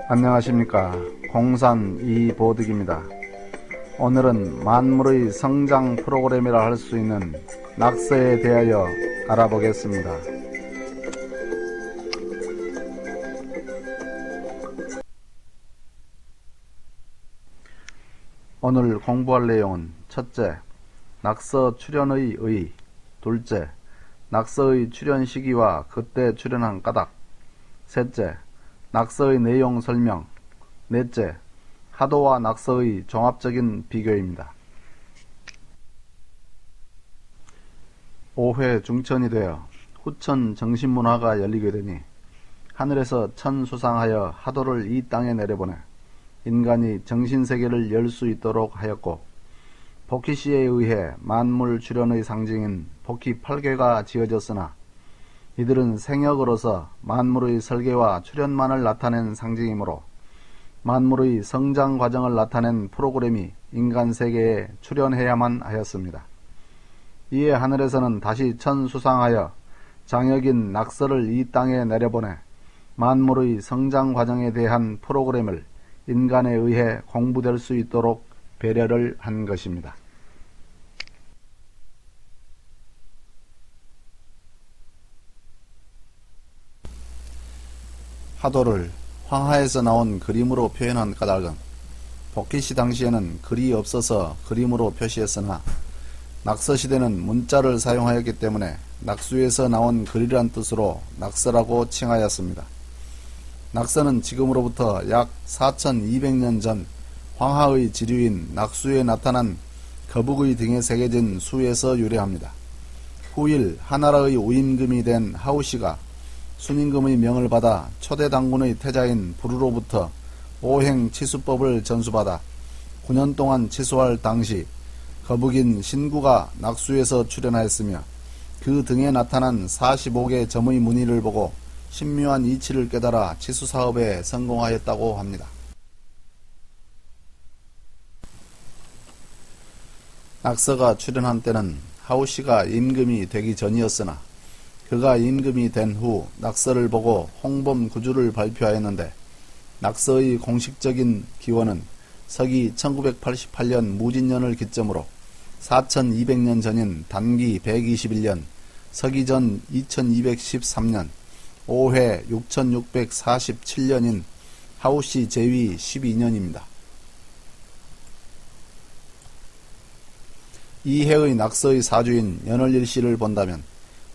안녕하십니까. 공산 이보득입니다. 오늘은 만물의 성장 프로그램이라 할 수 있는 낙서에 대하여 알아보겠습니다. 오늘 공부할 내용은 첫째, 낙서 출연의 의, 둘째, 낙서의 출연 시기와 그때 출연한 까닭, 셋째, 낙서의 내용 설명, 넷째, 하도와 낙서의 종합적인 비교입니다. 5회 중천이 되어 후천 정신문화가 열리게 되니 하늘에서 천수상하여 하도를 이 땅에 내려보내 인간이 정신세계를 열 수 있도록 하였고, 복희시에 의해 만물 출현의 상징인 복희 8괴가 지어졌으나 이들은 생역으로서 만물의 설계와 출현만을 나타낸 상징이므로 만물의 성장 과정을 나타낸 프로그램이 인간 세계에 출현해야만 하였습니다. 이에 하늘에서는 다시 천수상하여 장혁인 낙서를 이 땅에 내려보내 만물의 성장 과정에 대한 프로그램을 인간에 의해 공부될 수 있도록 배려를 한 것입니다. 하도를 황하에서 나온 그림으로 표현한 까닭은 복희시 당시에는 글이 없어서 그림으로 표시했으나 낙서시대는 문자를 사용하였기 때문에 낙수에서 나온 글이란 뜻으로 낙서라고 칭하였습니다. 낙서는 지금으로부터 약 4200년 전 황하의 지류인 낙수에 나타난 거북의 등에 새겨진 수에서 유래합니다. 후일 하나라의 우임금이 된 하우시가 순임금의 명을 받아 초대 당군의 태자인 부르로부터 오행 치수법을 전수받아 9년 동안 치수할 당시 거북인 신구가 낙수에서 출현하였으며 그 등에 나타난 45개 점의 무늬를 보고 신묘한 이치를 깨달아 치수사업에 성공하였다고 합니다. 낙서가 출현한 때는 하우시가 임금이 되기 전이었으나 그가 임금이 된 후 낙서를 보고 홍범 구주를 발표하였는데, 낙서의 공식적인 기원은 서기 1988년 무진년을 기점으로 4200년 전인 단기 121년, 서기전 2213년, 5회 6647년인 하우시 제위 12년입니다. 이 해의 낙서의 사주인 연월일시를 본다면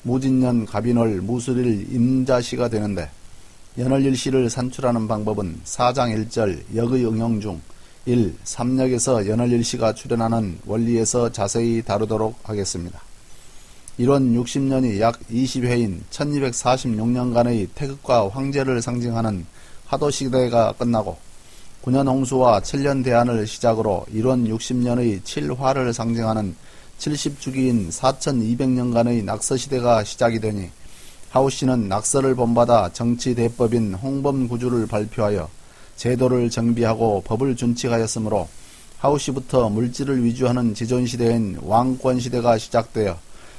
무진년 갑인월 무술일 임자시가 되는데, 연월일시를 산출하는 방법은 4장 1절 역의 응용 중 1. 3역에서 연월일시가 출현하는 원리에서 자세히 다루도록 하겠습니다. 1원 60년이 약 20회인 1246년간의 태극과 황제를 상징하는 하도시대가 끝나고 9년 홍수와 7년 대한을 시작으로 1원 60년의 7화를 상징하는 70주기인 4200년간의 낙서시대가 시작이 되니 하우시는 낙서를 본받아 정치대법인 홍범구주를 발표하여 제도를 정비하고 법을 준칙하였으므로 하우시부터 물질을 위주하는 지존시대인 왕권시대가 시작되어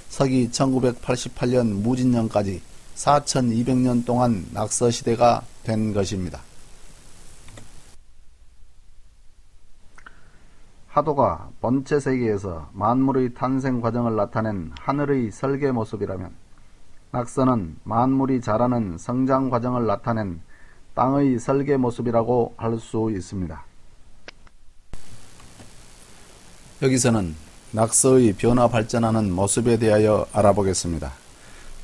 서기 1988년 무진년까지 4200년 동안 낙서시대가 된 것입니다. 하도가 본체 세계에서 만물의 탄생 과정을 나타낸 하늘의 설계 모습이라면, 낙서는 만물이 자라는 성장 과정을 나타낸 땅의 설계 모습이라고 할 수 있습니다. 여기서는 낙서의 변화 발전하는 모습에 대하여 알아보겠습니다.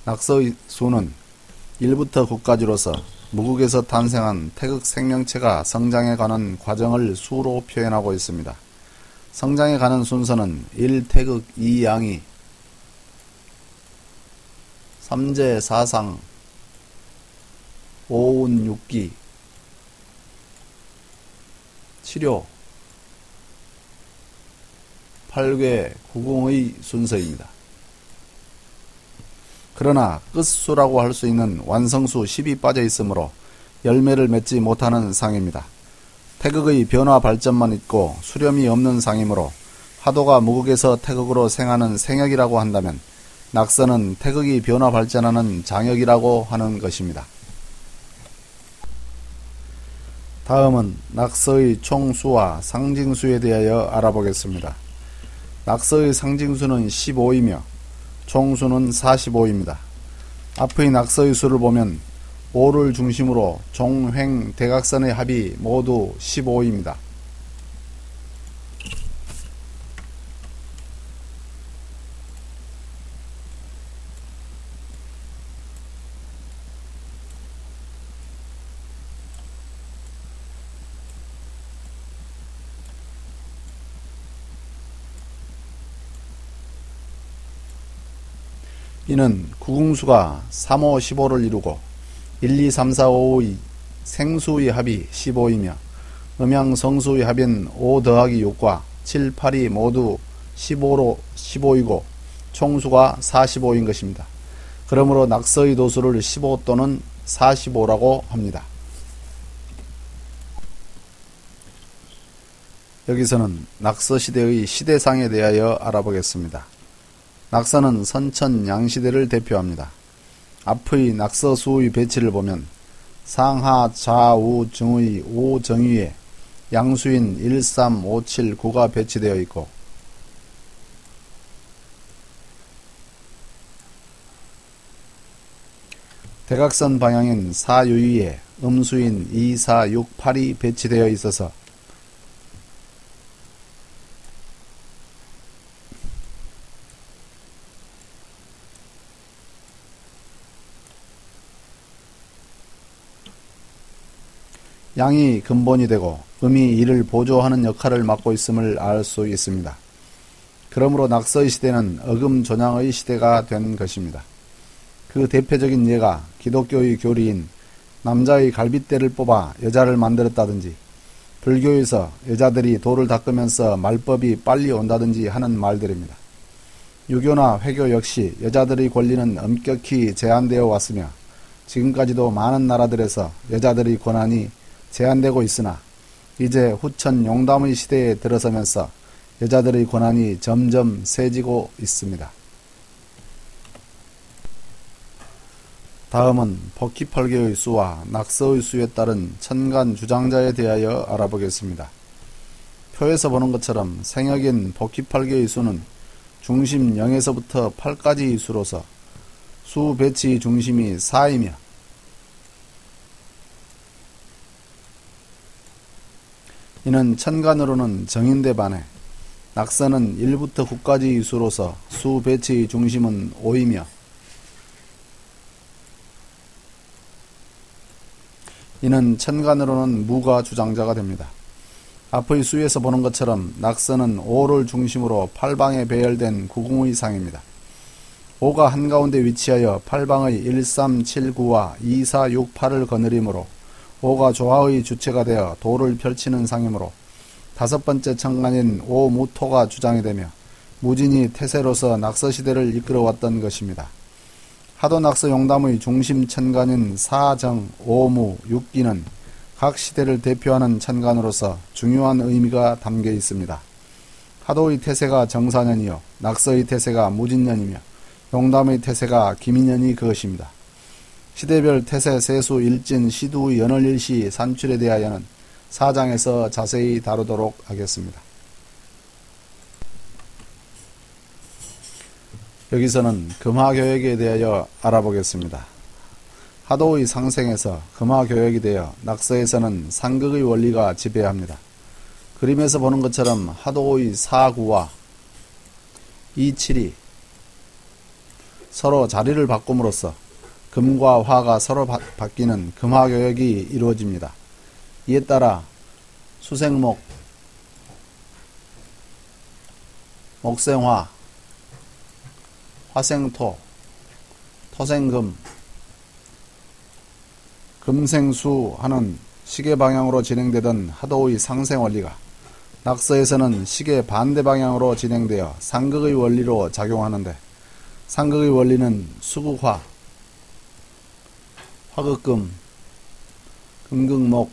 낙서의 수는 1부터 9까지로서 무국에서 탄생한 태극 생명체가 성장해 가는 과정을 수로 표현하고 있습니다. 성장해 가는 순서는 1태극 2양이 3제 4상 5운 6기 치료 8괴 9궁의 순서입니다. 그러나 끝수라고 할 수 있는 완성수 10이 빠져 있으므로 열매를 맺지 못하는 상입니다. 태극의 변화 발전만 있고 수렴이 없는 상이므로 하도가 무국에서 태극으로 생하는 생역이라고 한다면, 낙서는 태극이 변화 발전하는 장역이라고 하는 것입니다. 다음은 낙서의 총수와 상징수에 대하여 알아보겠습니다. 낙서의 상징수는 15이며 총수는 45입니다. 앞의 낙서의 수를 보면 5를 중심으로 종횡 대각선의 합이 모두 15입니다. 이는 구궁수가 3, 5, 15를 이루고 1, 2, 3, 4, 5의 생수의 합이 15이며 음양성수의 합인 5 더하기 6과 7, 8이 모두 15이고 총수가 45인 것입니다. 그러므로 낙서의 도수를 15 또는 45라고 합니다. 여기서는 낙서시대의 시대상에 대하여 알아보겠습니다. 낙서는 선천 양시대를 대표합니다. 앞의 낙서수의 배치를 보면 상하 좌우 정의 5정위에 양수인 1, 3, 5, 7, 9가 배치되어 있고 대각선 방향인 4유위에 음수인 2, 4, 6, 8이 배치되어 있어서 양이 근본이 되고 음이 이를 보조하는 역할을 맡고 있음을 알 수 있습니다. 그러므로 낙서의 시대는 어금존양의 시대가 된 것입니다. 그 대표적인 예가 기독교의 교리인 남자의 갈빗대를 뽑아 여자를 만들었다든지 불교에서 여자들이 돌을 닦으면서 말법이 빨리 온다든지 하는 말들입니다. 유교나 회교 역시 여자들의 권리는 엄격히 제한되어 왔으며 지금까지도 많은 나라들에서 여자들의 권한이 제한되고 있으나 이제 후천 용담의 시대에 들어서면서 여자들의 권한이 점점 세지고 있습니다. 다음은 버키팔계의 수와 낙서의 수에 따른 천간 주장자에 대하여 알아보겠습니다. 표에서 보는 것처럼 생역인 버키팔계의 수는 중심 0에서부터 8까지의 수로서 수 배치의 중심이 4이며 이는 천간으로는 정인대 반해 낙서는 1부터 9까지의 수로서 수 배치의 중심은 5이며 이는 천간으로는 무가 주장자가 됩니다. 앞의 수에서 보는 것처럼 낙서는 5를 중심으로 8방에 배열된 구궁의 상입니다. 5가 한가운데 위치하여 8방의 1, 3, 7, 9와 2, 4, 6, 8을 거느리므로 5가 조화의 주체가 되어 도를 펼치는 상이므로 다섯 번째 천간인 오무토가 주장이 되며 무진이 태세로서 낙서시대를 이끌어왔던 것입니다. 하도낙서 용담의 중심 천간인 사정, 오무, 육기는 각 시대를 대표하는 천간으로서 중요한 의미가 담겨 있습니다. 하도의 태세가 정사년이요 낙서의 태세가 무진년이며 용담의 태세가 기민년이 그것입니다. 시대별 태세, 세수, 일진, 시두의 연월일시 산출에 대하여는 4장에서 자세히 다루도록 하겠습니다. 여기서는 금화교역에 대하여 알아보겠습니다. 하도의 상생에서 금화교역이 되어 낙서에서는 상극의 원리가 지배합니다. 그림에서 보는 것처럼 하도의 4구와 2,7이 서로 자리를 바꿈으로써 금과 화가 서로 바뀌는 금화교역이 이루어집니다. 이에 따라 수생목, 목생화, 화생토, 토생금, 금생수 하는 시계 방향으로 진행되던 하도의 상생 원리가 낙서에서는 시계 반대 방향으로 진행되어 상극의 원리로 작용하는데 상극의 원리는 수극화, 화극금, 금극목,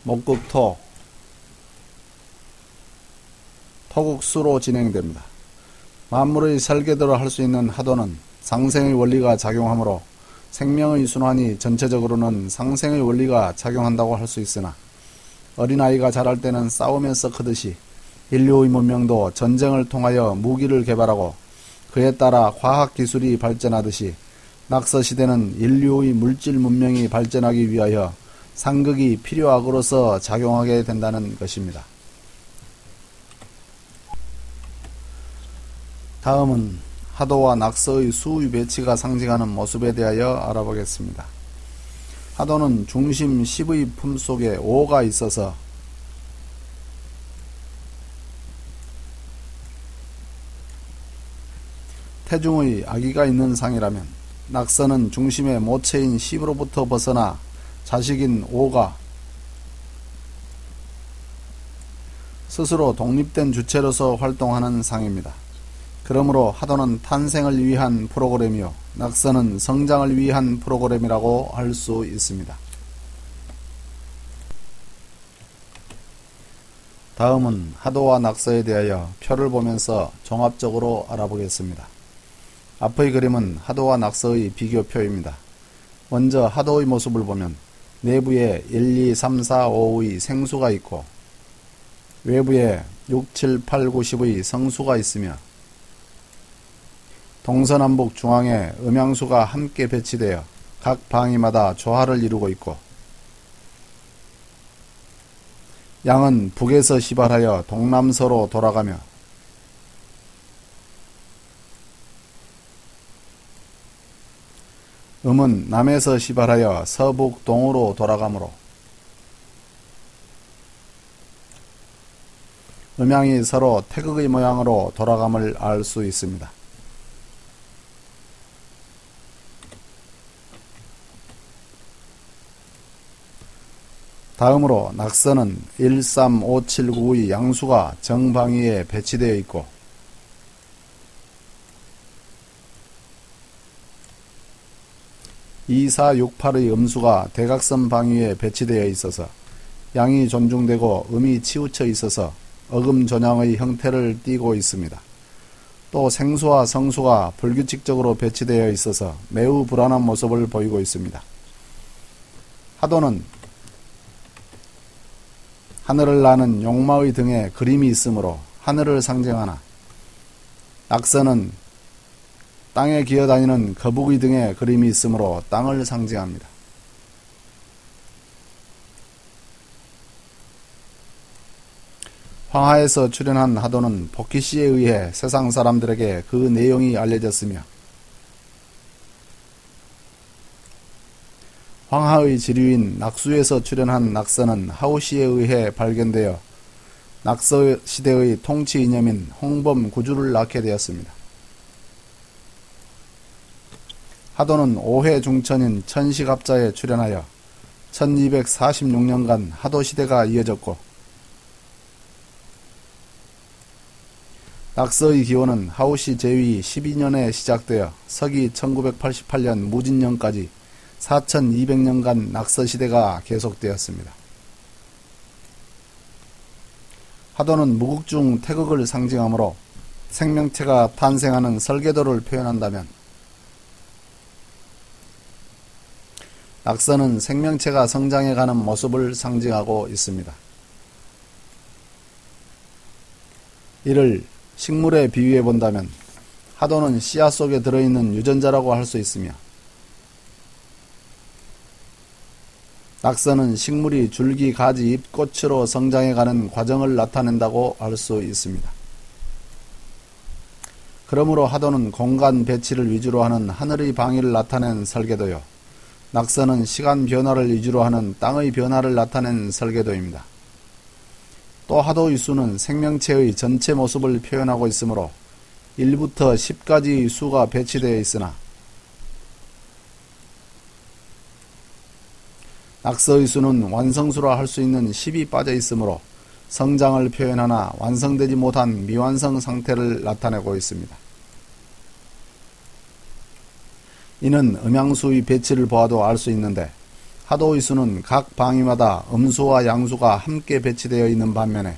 목극토, 토극수로 진행됩니다. 만물의 설계대로 할 수 있는 하도는 상생의 원리가 작용하므로 생명의 순환이 전체적으로는 상생의 원리가 작용한다고 할 수 있으나 어린아이가 자랄 때는 싸우면서 크듯이 인류의 문명도 전쟁을 통하여 무기를 개발하고 그에 따라 과학기술이 발전하듯이 낙서시대는 인류의 물질 문명이 발전하기 위하여 상극이 필요악으로서 작용하게 된다는 것입니다. 다음은 하도와 낙서의 수의 배치가 상징하는 모습에 대하여 알아보겠습니다. 하도는 중심 10의 품속에 5가 있어서 태중의 아기가 있는 상이라면 낙서는 중심의 모체인 10으로부터 벗어나 자식인 5가 스스로 독립된 주체로서 활동하는 상입니다. 그러므로 하도는 탄생을 위한 프로그램이요 낙서는 성장을 위한 프로그램이라고 할 수 있습니다. 다음은 하도와 낙서에 대하여 표를 보면서 종합적으로 알아보겠습니다. 앞의 그림은 하도와 낙서의 비교표입니다. 먼저 하도의 모습을 보면 내부에 1, 2, 3, 4, 5의 생수가 있고 외부에 6, 7, 8, 9, 10의 성수가 있으며 동서남북 중앙에 음양수가 함께 배치되어 각 방위마다 조화를 이루고 있고 양은 북에서 시발하여 동남서로 돌아가며 음은 남에서 시발하여 서북동으로 돌아가므로 음양이 서로 태극의 모양으로 돌아감을 알 수 있습니다. 다음으로 낙서는 1, 3, 5, 7, 9의 양수가 정방위에 배치되어 있고 2, 4, 6, 8의 음수가 대각선 방위에 배치되어 있어서 양이 존중되고 음이 치우쳐 있어서 어금존양의 형태를 띠고 있습니다. 또 생수와 성수가 불규칙적으로 배치되어 있어서 매우 불안한 모습을 보이고 있습니다. 하도는 하늘을 나는 용마의 등에 그림이 있으므로 하늘을 상징하나 낙서는 땅에 기어다니는 거북이 등에 그림이 있으므로 땅을 상징합니다. 황하에서 출현한 하도는 복희씨에 의해 세상 사람들에게 그 내용이 알려졌으며 황하의 지류인 낙수에서 출현한 낙서는 하우씨에 의해 발견되어 낙서 시대의 통치 이념인 홍범 구주를 낳게 되었습니다. 하도는 5회 중천인 천시갑자에 출현하여 1246년간 하도시대가 이어졌고 낙서의 기원은 하우씨 제위 12년에 시작되어 서기 1988년 무진년까지 4200년간 낙서시대가 계속되었습니다. 하도는 무극중 태극을 상징하므로 생명체가 탄생하는 설계도를 표현한다면 낙서는 생명체가 성장해가는 모습을 상징하고 있습니다. 이를 식물에 비유해 본다면 하도는 씨앗 속에 들어있는 유전자라고 할 수 있으며 낙서는 식물이 줄기, 가지, 잎, 꽃으로 성장해가는 과정을 나타낸다고 할 수 있습니다. 그러므로 하도는 공간 배치를 위주로 하는 하늘의 방위를 나타낸 설계도요. 낙서는 시간 변화를 위주로 하는 땅의 변화를 나타낸 설계도입니다. 또 하도의 수는 생명체의 전체 모습을 표현하고 있으므로 1부터 10까지의 수가 배치되어 있으나 낙서의 수는 완성수라 할 수 있는 10이 빠져 있으므로 성장을 표현하나 완성되지 못한 미완성 상태를 나타내고 있습니다. 이는 음양수의 배치를 보아도 알 수 있는데 하도의 수는 각 방위마다 음수와 양수가 함께 배치되어 있는 반면에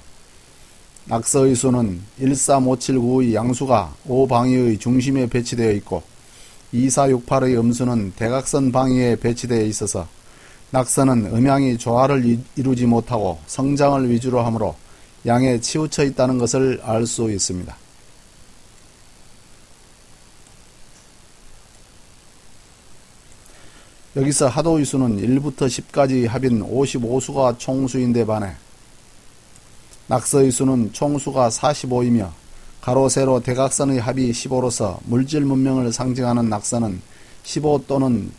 낙서의 수는 1, 3, 5, 7, 9의 양수가 5방위의 중심에 배치되어 있고 2468의 음수는 대각선 방위에 배치되어 있어서 낙서는 음양이 조화를 이루지 못하고 성장을 위주로 하므로 양에 치우쳐 있다는 것을 알 수 있습니다. 여기서 하도의 수는 1부터 10까지 합인 55수가 총수인데 반해 낙서의 수는 총수가 45이며 가로 세로 대각선의 합이 15로서 물질 문명을 상징하는 낙서는 15 또는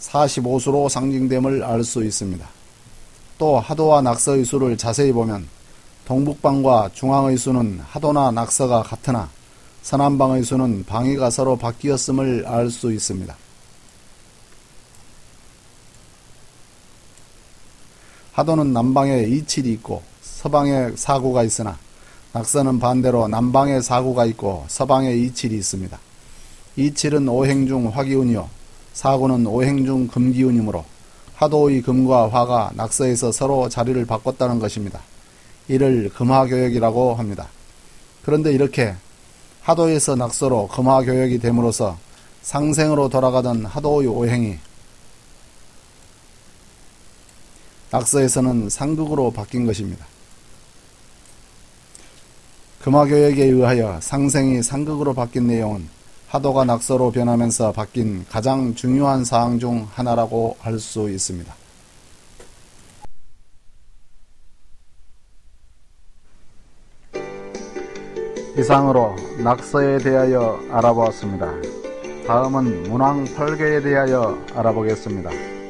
45수로 상징됨을 알 수 있습니다. 또 하도와 낙서의 수를 자세히 보면 동북방과 중앙의 수는 하도나 낙서가 같으나 서남방의 수는 방위가 서로 바뀌었음을 알 수 있습니다. 하도는 남방에 이칠이 있고 서방에 사구가 있으나 낙서는 반대로 남방에 사구가 있고 서방에 이칠이 있습니다. 이칠은 오행 중 화기운이요 사구는 오행 중 금기운이므로 하도의 금과 화가 낙서에서 서로 자리를 바꿨다는 것입니다. 이를 금화교역이라고 합니다. 그런데 이렇게 하도에서 낙서로 금화교역이 됨으로써 상생으로 돌아가던 하도의 오행이 낙서에서는 상극으로 바뀐 것입니다. 금화교역에 의하여 상생이 상극으로 바뀐 내용은 하도가 낙서로 변하면서 바뀐 가장 중요한 사항 중 하나라고 할 수 있습니다. 이상으로 낙서에 대하여 알아보았습니다. 다음은 문왕 8개에 대하여 알아보겠습니다.